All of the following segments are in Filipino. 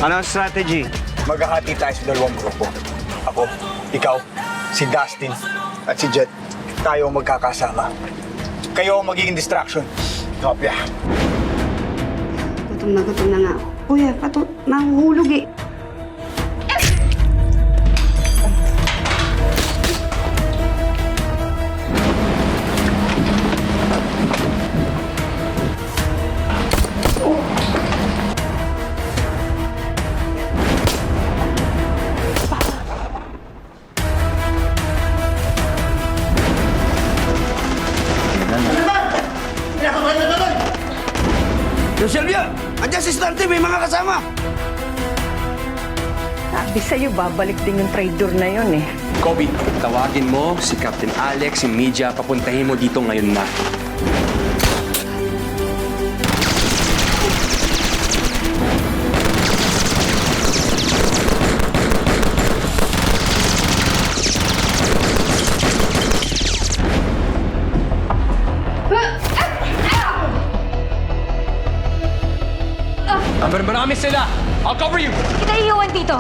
Ano ang strategy? Maghahati tayo sa dalawang grupo. Ako, ikaw, si Dustin, at si Jet. Tayo ang magkakasama. Kayo ang magiging distraction. Kopya. Gutom na nga ako. Kuya, nahuhulog eh. Yo, Sylvia! Andiyan si Starte, may mga kasama! Sabi sa'yo, babalik din yung trader na yun eh. Kobe, tawagin mo si Captain Alex, si media, papuntahin mo dito ngayon na. Amber, marami sila! I'll cover you! Kita iiwan dito!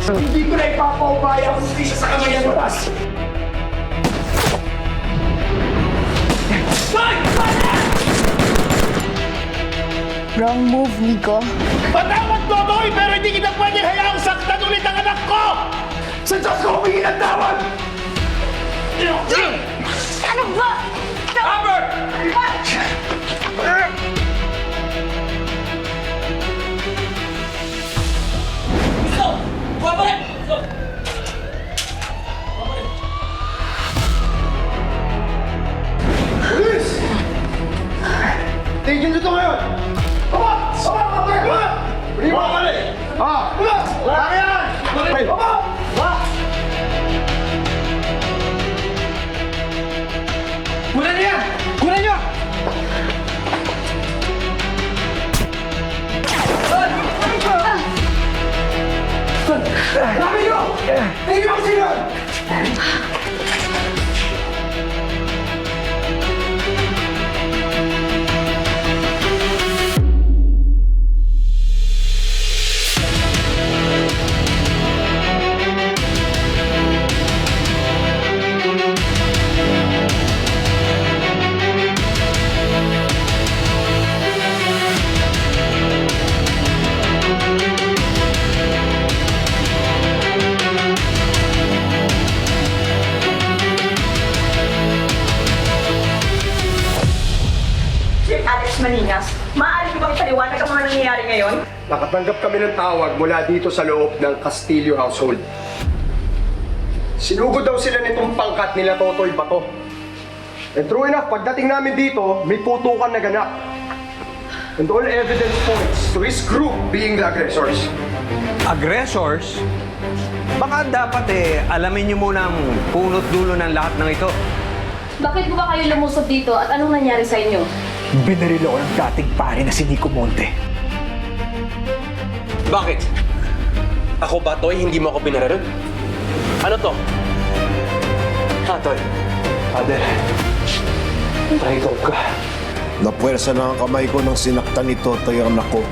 Hindi ko na ipapaubaya kung hindi siya sa kamay ng batas. Wrong move, Nico. Patawad mo, Boy! Pero hindi kita pwedeng hayaang saktan ulit ang anak ko! Sa Diyos ko humingi ng tawad! Ano ba? Amber! Police! Tigil nyo to ngayon! Baba! Baba! Baba! Baba! Baba! Baba! Baba yan! Baba! Baba! Kunan niyo yan! Kunan niyo! Dami niyo! Tingin mo sila! Alex Maninas, maaari ko bang ipaliwanag ang mga nangyayari ngayon? Nakatanggap kami ng tawag mula dito sa loob ng Castillo household. Sinugod daw sila nitong pangkat nila Totoy Bato. And true enough, pagdating namin dito, may putukan na ganap. And all evidence points to his group being the aggressors. Aggressors? Baka dapat alamin niyo muna ang punot dulo ng lahat ng ito. Bakit po ba kayo lumusot dito at anong nangyari sa inyo? Binaril ako ng dating pare na si Nico Monte. Bakit? Ako ba, Toy? Hindi mo ako binaril? Ano to? Toy? Father, traitor ka. Napwersa na ang kamay ko nang sinaktan ni Totoy ang anak ko.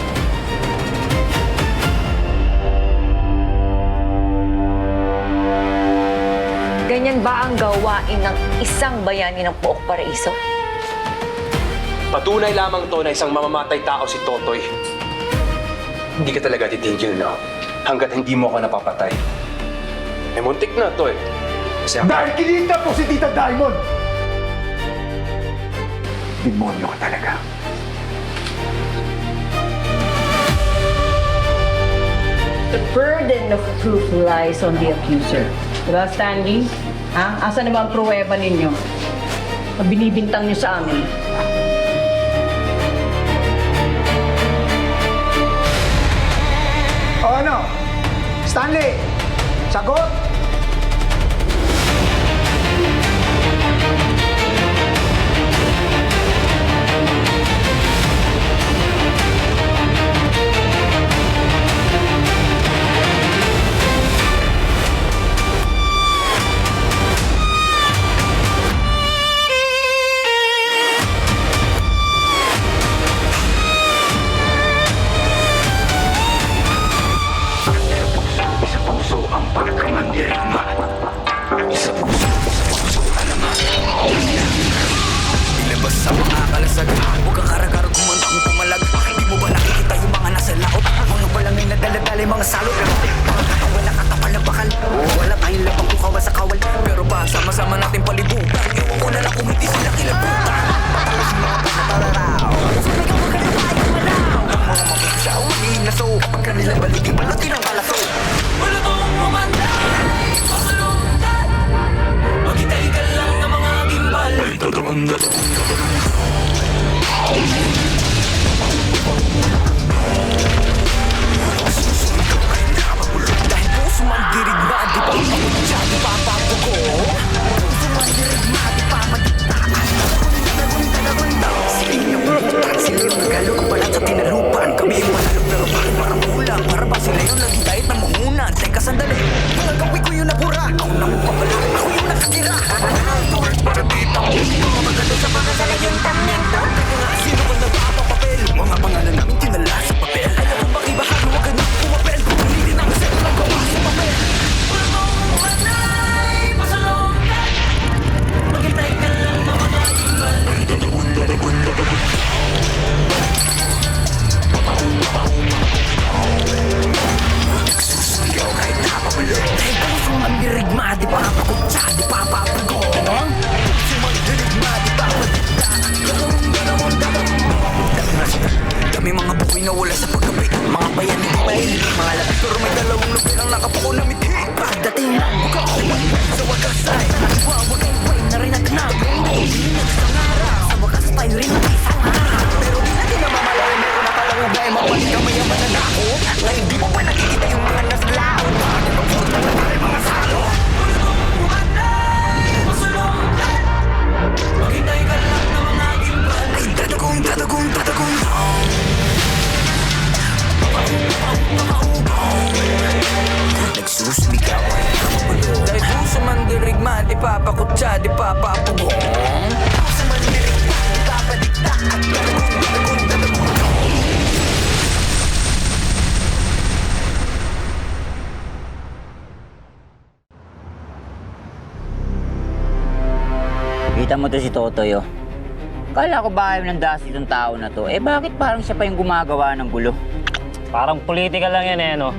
Ganyan ba ang gawain ng isang bayani ng Pook Paraiso? Patunay lamang to na isang mamamatay tao si Totoy. Hindi ka talaga titigil na hanggat hindi mo ako napapatay. Eh, muntik na, Toy. Kasi ang... Dahil kinita po si Tita Diamond! Demonyo ka talaga. The burden of proof lies on the accuser. Diba, Stanley? Ha? Asa na ba ang pruweba ninyo? Na binibintang nyo sa amin? O ano? Stanley! Sagot! May mga buhay na wala sa paggabi. Mga bayan ng mahilig, mga lakas pero may dalawang lupi ang nakapuko na mithi. Pagdating ng bukawan, sa wakas ay nagwawagay-way na rin at nagawin. Sa ngaraw, sa wakas tayo rin ang isang araw. Pero di natin na mamalay, meron na palang ugay. Mapalik ka may yaman na nako. Ngayon di mo ba nakikita yung mga nasa laot? Bakit magpurot na pare mga salo? Maghintay ka lang na mga gimbal. Ay tatagong, tatagong, tatagong. Nagsusumigaw dahil puso man dirigman, ipapakutsa, di papapugong. Puso man dirigman, ipapadikta at tatagong, tatagong. Kita mo to si Totoy, oh. Kala ko ba ayaw ng dasi itong tao na to? Eh bakit parang siya pa yung gumagawa ng gulo? Parang politika lang yan eh, no?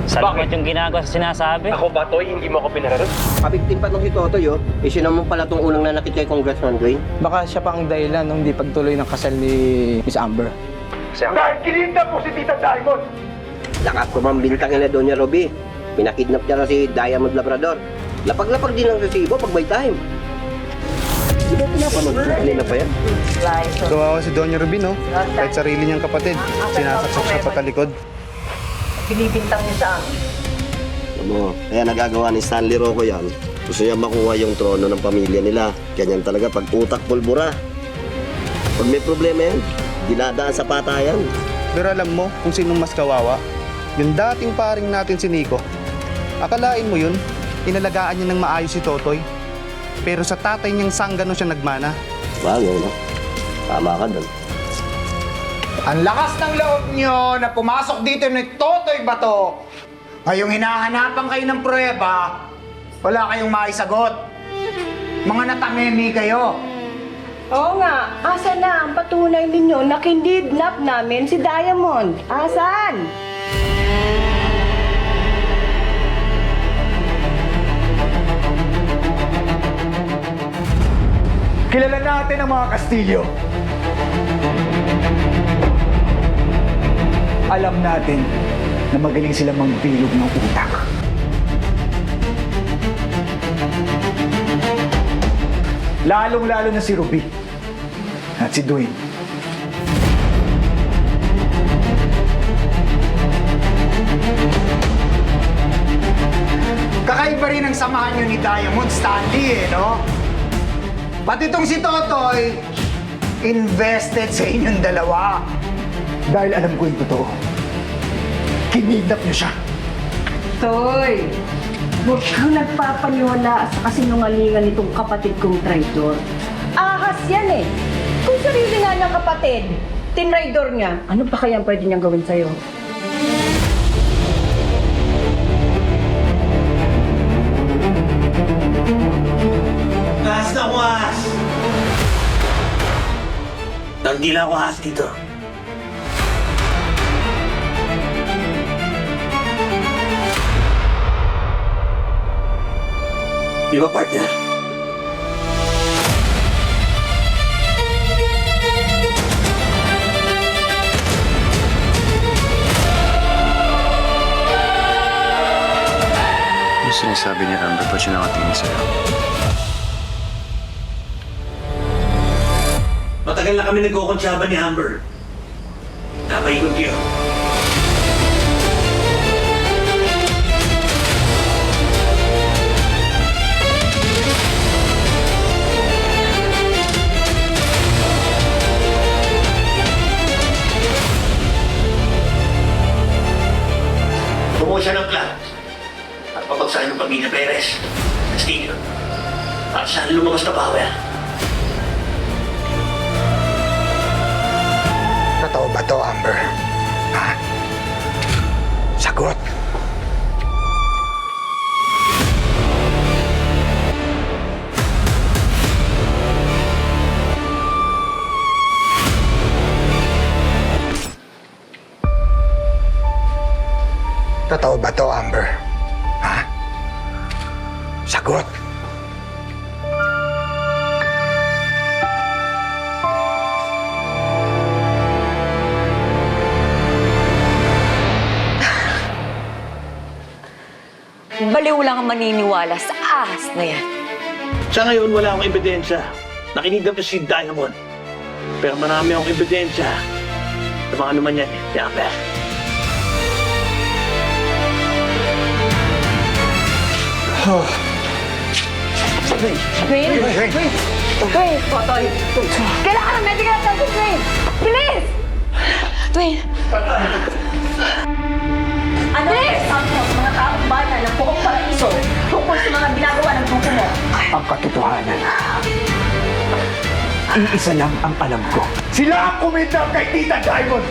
Salamat yung ginagawa sa sinasabi. Ako ba, Toy? Hindi mo ako pinararot? Kabiktim pa nung si Totoy, oh. Eh, siya naman pala tong unang nanakit kay Congressman Dwayne. Baka siya pa ang dahilan nung di pagtuloy ng kasal ni Miss Amber. Dahil kilinda po si Tita Diamond! Lakas ko mambintang na Doña Roby. Pinakidnap niya na si Diamond Labrador. Lapag-lapag din ang resibo pag may time. Di ba pinapanood ko? Kanina pa yan? Kawawa si Doña Rubin, no? Kahit sarili niyang kapatid, sinasaksak siya patalikod. Binibintang niya sa akin. Ano, kaya nagagawa ni Stanley Rocco yan. Gusto niya makuha yung trono ng pamilya nila. Ganyan talaga pag utak pulbura. Pag may problema yan, dinadaan sa patayan. Pero alam mo kung sinong mas kawawa? Yung dating paring natin si Nico. Akalain mo yun, inalagaan niya ng maayos si Totoy. Pero sa tatay niyang sanggano siya nagmana. Bagay, no? Tama ka doon. Ang lakas ng loob nyo na pumasok dito ni Totoy Bato. Ngayong hinahanapan kayo ng pruweba, wala kayong maisagot. Mga natamemi kayo. Oo nga, asa na ang patunay ninyo na kinidnap namin si Diamond? Asan? Kilala natin ang mga Kastilyo. Alam natin na magaling sila magbilog ng utak. Lalong-lalo na si Ruby at si Dwayne. Kakaiba rin ang samahan nyo ni Diamond Stanley, no? Pati itong si Totoy, invested sa inyong dalawa. Dahil alam ko yung totoo. Kinidnap niyo siya. Toy, huwag kang nagpapaniwala sa kasinungalingan nitong kapatid kong traidor. Ahas yan eh. Kung sarili nga niyang kapatid, tinraidor niya, ano pa kaya pwede niyang gawin sa'yo? Ahas na ako, ahas! Hindi lang ako ahas dito. Di ba, partner? Yung sinasabi ni Amber, ba't siya nakatingin sa'yo? Matagal na kami nagkukonsyaba ni Amber. Napaikot kayo. Bumuo siya ng plan at papagsahin ng pamilya Perez. Castillo. At saan lumabas na power? Totoo ba to, Amber? Ha? Sagot. Totoo ba to, Amber? Ha? Sagot. Baliw lang ang maniniwala sa ahas na yan. Sa ngayon, wala akong ebidensya. Nakinigdam ko si Diamond. Pero marami akong ebidensya sa mga ano man yan, Amber. Dwayne! Dwayne! Totoy! Kailangan ng medical attention, Dwayne! Bilis! Dwayne! Ano ang sabi mo sa mga taong bayan ng buong paraiso tungkol sa mga ginagawa ng grupo mo? Ang katotohanan. Iisa lang ang alam ko. Sila ang kumita kay Tita Diamond!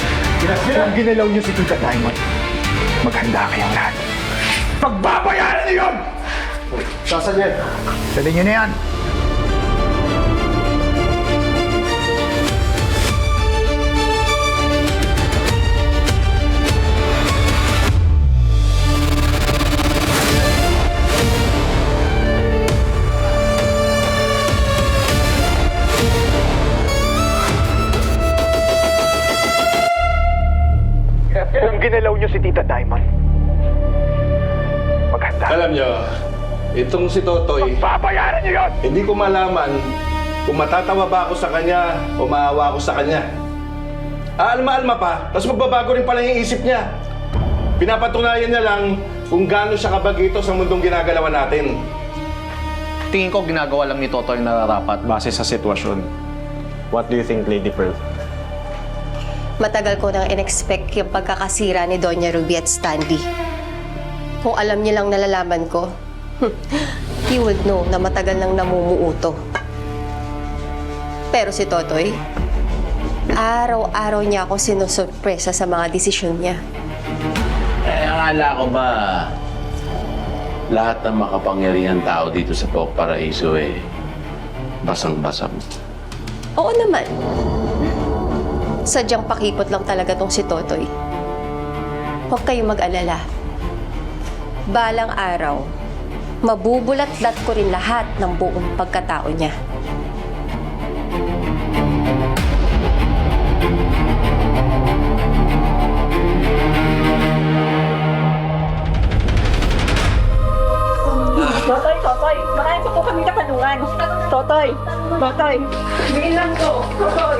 Kung ginalaw niyo si Tita Diamond, maghanda kayong lahat. Pagbabayaran niyo yun! Sasan yan? Dali niyo na yan. Kung ginalaw niyo si Tita Diamond, maghanda. Alam nyo, itong si Totoy, Babayaran niyo yun! hindi ko malaman kung matatawa ba ako sa kanya o maawa ako sa kanya. Aalma-alma pa, tapos magbabago rin pala yung isip niya. Pinapatunayan niya lang kung gaano siya kabagito sa mundong ginagalawan natin. Tingin ko ginagawa lang ni Totoy na nararapat base sa sitwasyon. What do you think, Lady Pearl? Matagal ko nang in-expect yung pagkakasira ni Doña Ruby at Stanley. Kung alam niya lang nalalaman ko, he would know na matagal nang namumuuto. Pero si Totoy, araw-araw niya ako sinusurpresa sa mga desisyon niya. Akala ko ba lahat ng makapangyarihan tao dito sa Pok Paraiso basang-basang? Oo naman. Sadyang pakipot lang talaga tong si Totoy. Huwag kayong mag-alala. Balang araw, mabubulat-lat ko rin lahat ng buong pagkatao niya. Totoy! Marami pa po kami katanungan. Totoy! Bigyan lang ko! Totoy!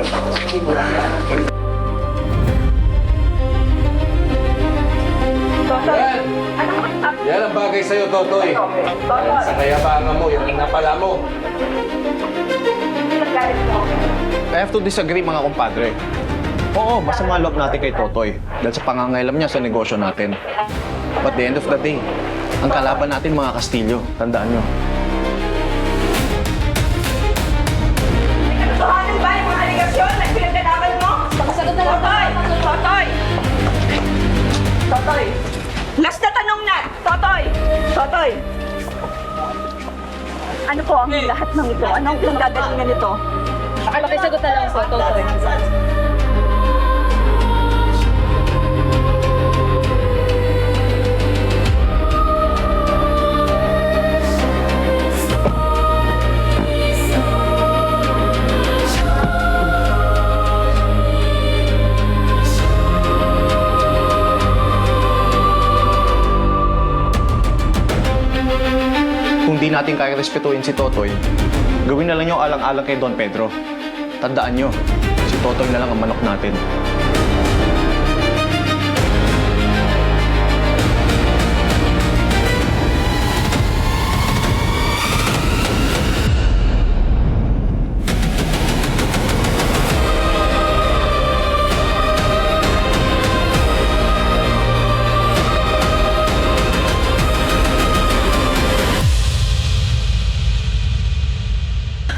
Totoy! Yan ang bagay sa'yo, Totoy. Sa kayabangan mo, yan ang napala mo. I have to disagree, mga kumpadre. Oo, masama loob natin kay Totoy dahil sa pangangailam niya sa negosyo natin. But at the end of the day, ang kalaban natin mga Kastilyo, tandaan nyo. Katotohanan ba yung mga aligasyon na pinaglalaban mo? Pagkasagot na lang. Totoy! Totoy! Last na tanong na! Totoy! Ano po ang lahat ng ito? Anong gagalingan nito? Pakisagot na lang po, Totoy. Kung di natin kaya respetuhin si Totoy, gawin na lang yung alang-alang kay Don Pedro. Tandaan nyo, si Totoy na lang ang manok natin.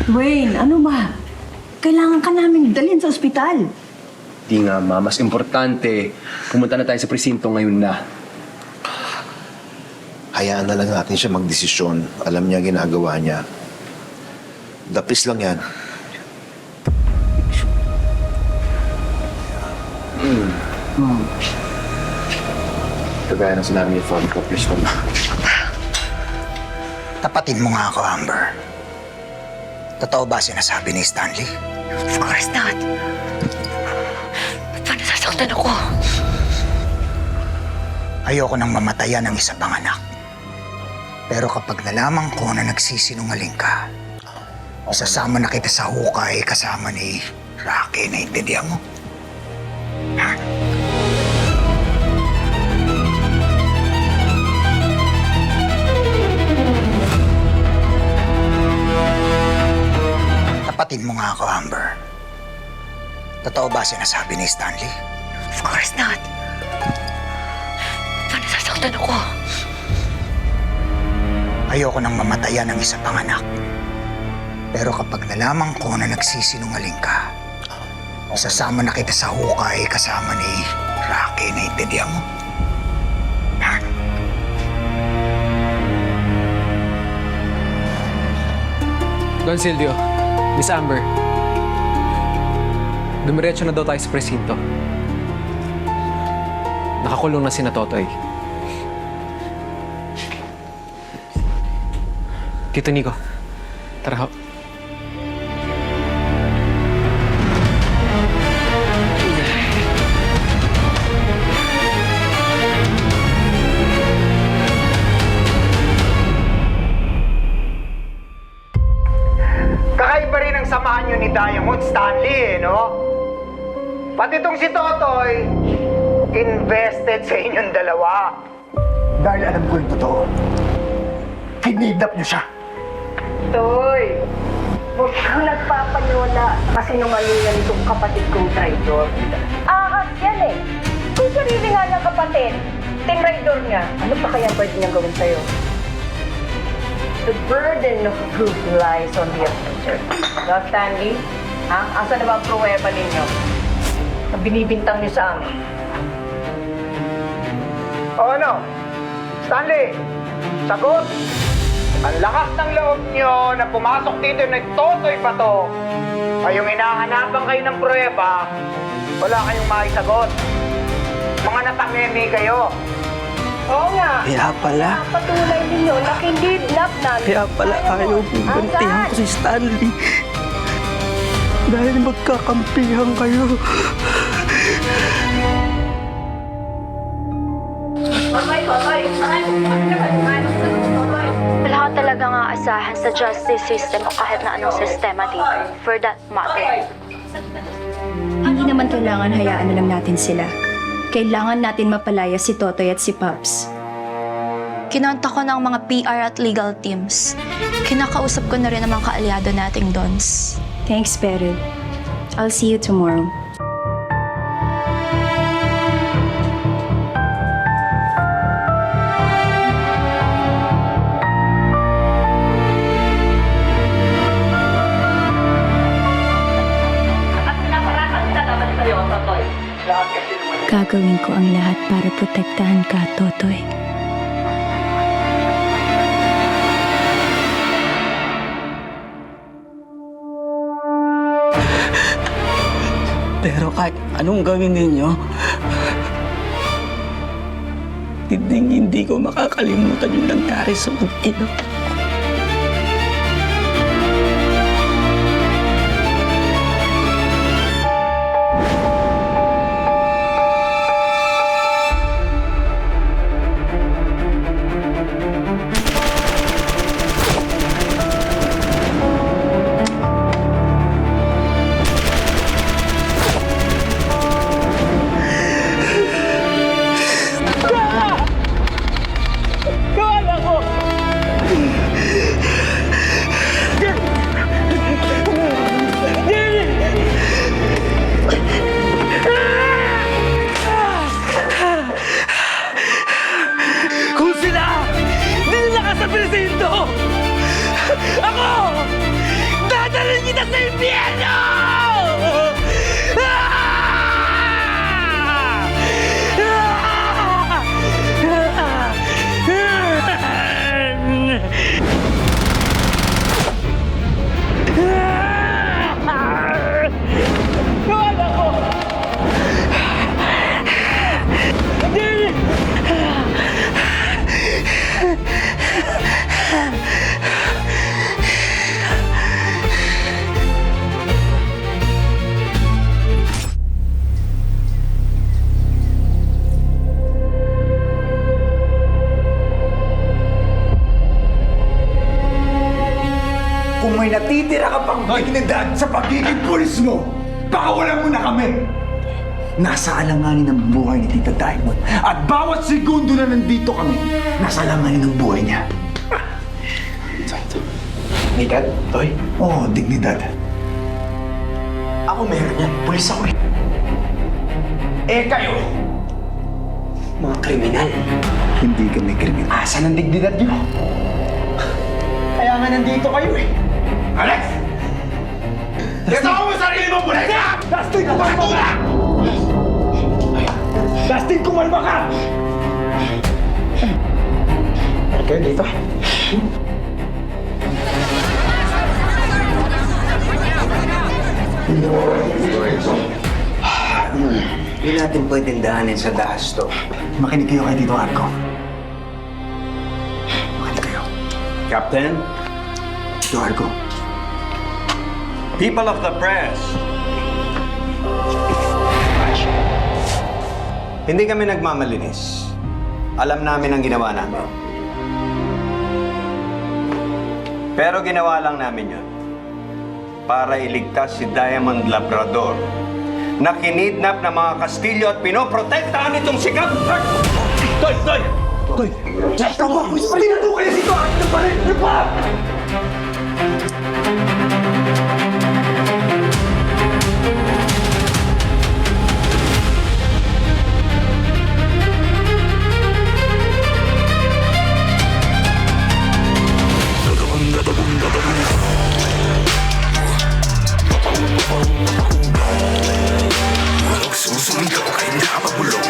Wayne, ano ba? Kailangan ka namin dalhin sa ospital. Di nga, Ma. Mas importante, pumunta na tayo sa presinto ngayon na. Hayaan na lang natin siya magdesisyon. Alam niya ginagawa niya. Dapis lang yan. Kagaya ng sinabi ni Father ko, please, Ma. Tapatin mo nga ako, Amber. Totoo ba sinasabi ni Stanley? Of course not. Ba't pa nasasaktan ako? Ayoko nang mamatayan ng isa pang anak. Pero kapag nalaman ko na nagsisinungaling ka, isasama na kita sa hukay kasama ni Rocky. Naintindihan mo? Ha? Tapatin mo nga ako, Amber. Totoo ba sinasabi ni Stanley? Of course not. Paano sasaktan ako? Ayoko nang mamatayan ng isa pang anak. Pero kapag nalaman ko na nagsisinungaling ka, isasama na kita sa hukay kasama ni Rocky. Naintindihan mo? Ha? Don Silvio, Miss Amber, dumiretso na daw tayo sa presinto. Nakakulong na si Totoy. Tito Nico, tara ho. Kakaiba rin ang samahan nyo ni Diamond, Stanley, no? Pati itong si Totoy, invested sa inyong dalawa. Dahil alam ko yung totoo. Kinidnap nyo siya. Toy, huwag kang nagpapaniwala sa kasinungalingan nitong kapatid kong traidor. Ahas yan eh. Kung sarili nga niyang kapatid, tinraidor niya, ano pa kaya pwede niyang gawin sa'yo? The burden of proof lies on the accuser. No, Stanley? Ha? Asa na ba ang pruweba ninyo? Ang binibintang niyo sa amin. O ano? Stanley, sagot! Ang lakas ng loob nyo na pumasok dito na Totoy pa to. Kayong hinahanapan kayo ng pruweba, wala kayong maisagot. Mga natamemi kayo. Oo nga. Kaya pala. Patunay ninyo na kinidnap namin. Kaya pala ayaw kong gantihan ko si Stanley. Dahil magkakampihan kayo. Wala ka talagang aasahan sa justice system o kahit na anong sistema dito. For that matter. Hindi naman kailangan hayaan na lang natin sila. Kailangan natin mapalaya si Totoy at si Pops. Kinontak ko ng mga PR at legal teams. Kinakausap ko na rin ang mga kaalyado nating Dons. Thanks, Beryl. I'll see you tomorrow. Gagawin ko ang lahat para protektahan ka, Totoy. Pero kahit anong gawin ninyo, hindi ko makakalimutan yung nangyari sa mag-ina. Dignidad sa pagiging pulis mo! Pakawalan mo na kami! Nasa alanganin ng buhay ni Tita Diamond. At bawat segundo na nandito kami, nasa alanganin ng buhay niya. Dignidad, Toy? Oo, dignidad. Ako meron yan. Pulis ako eh. Eh kayo, mga kriminal. Hindi kami kriminal. Asan ang dignidad nyo? Kaya nga nandito kayo eh. Alex! Kasama mo sarili mo, pulis! Dustin, kumalma ka! Dustin, kumalma ka! Kayo dito. Hindi natin pwedeng dahanin sa dahas to. Makinig kayo kay Tito Arco. Makinig kayo. Captain, Tito Arco. people of the press, hindi kami nagmamalinis. Alam namin ang ginawa namin. Pero ginawa lang namin yun para iligtas si Diamond Labrador na kinidnap ng mga Kastilyo at pinoprotektahan itong si Cap. Toy! Toy! Toy! Tama! Pati na doon kayo dito! Ano pa rin? Ano pa?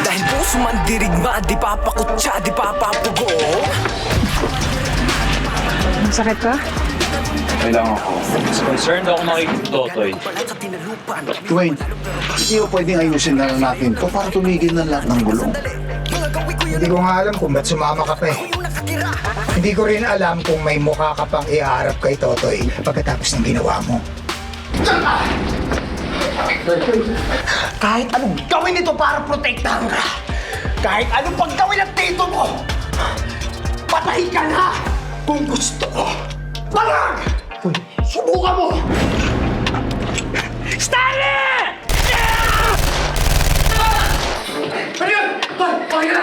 Dahil puso man dirigma, di papakutsa, di papapugo. Masakit ka? Kailangan ko. Concerned ako makikita Totoy. Dwayne, hindi ko pwedeng ayusin na lang natin to para tumigil na lahat ng gulong. Hindi ko nga alam kung ba't sumama ka pa eh. Hindi ko rin alam kung may mukha ka pang iharap kay Totoy pagkatapos ng ginawa mo. Kahit anong gawin ito para protektahan ka, kahit anong paggawin ng tito mo, patay ka na kung gusto ko. Palag! Subukan mo! Stanley! Ano yun? Okay na!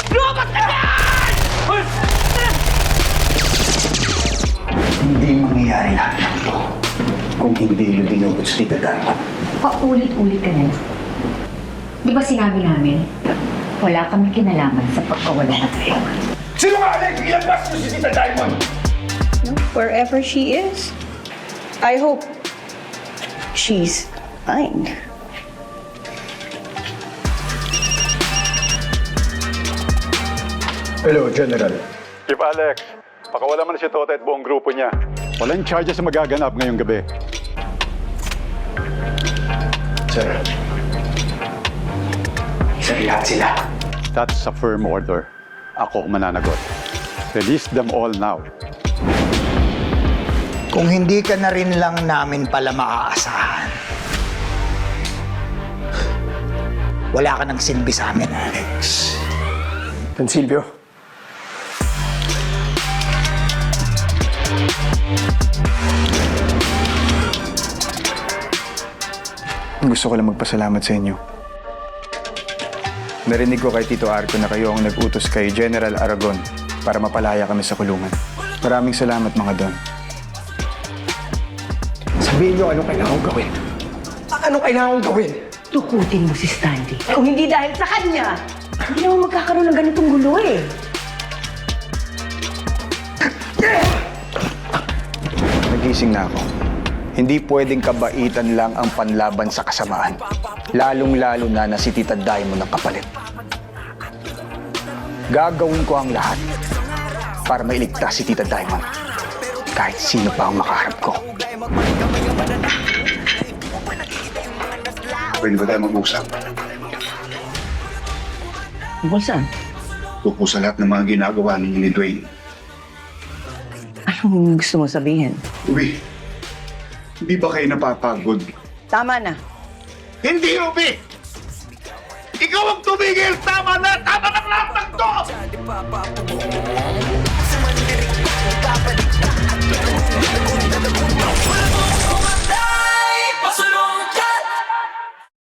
Lumabas ka yan! Hindi mangyayari lahat ng ito kung hindi nyo dinugot si Tita Diamond. Paulit-ulit ka na. Di ba sinabi namin, wala kami kinalaman sa pagkawala ng Diamond? Sino nga, Alex? Ilabas mo si Tita Diamond! Wherever she is, I hope she's fine. Hello, General. Chief Alex, pakawala mo na si Tota at buong grupo niya. Walang charges na magaganap ngayong gabi. Sir. Sir, lahat sila. That's a firm order. Ako ang mananagot. Release them all now. Kung hindi ka na rin lang namin pala maaasahan, wala ka nang silbi sa amin, Alex. Don Silvio. Gusto ko lang magpasalamat sa inyo. Narinig ko kay Tito Arco na kayo ang nag-utos kay General Aragon para mapalaya kami sa kulungan. Maraming salamat, mga Don. Sabihin niyo anong kailangan kong gawin. Anong kailangan kong gawin? Tukutin mo si Stanley. Kung hindi dahil sa kanya, hindi naman magkakaroon ng ganitong gulo eh. Nagising na ako. Hindi pwedeng kabaitan lang ang panlaban sa kasamaan. Lalong-lalo na si Tita Diamond ang kapalit. Gagawin ko ang lahat para mailigtas si Tita Diamond. Kahit sino pa ang makaharap ko. Pwede ba tayo mag-usap? Tungkol saan? Tungkol sa lahat ng mga ginagawa ninyo ni Dwayne. Anong gusto mo sabihin? Uy, hindi ba kayo napapagod? Tama na. Hindi, Ruby! Ikaw ang tumigil! Tama na! Tama na!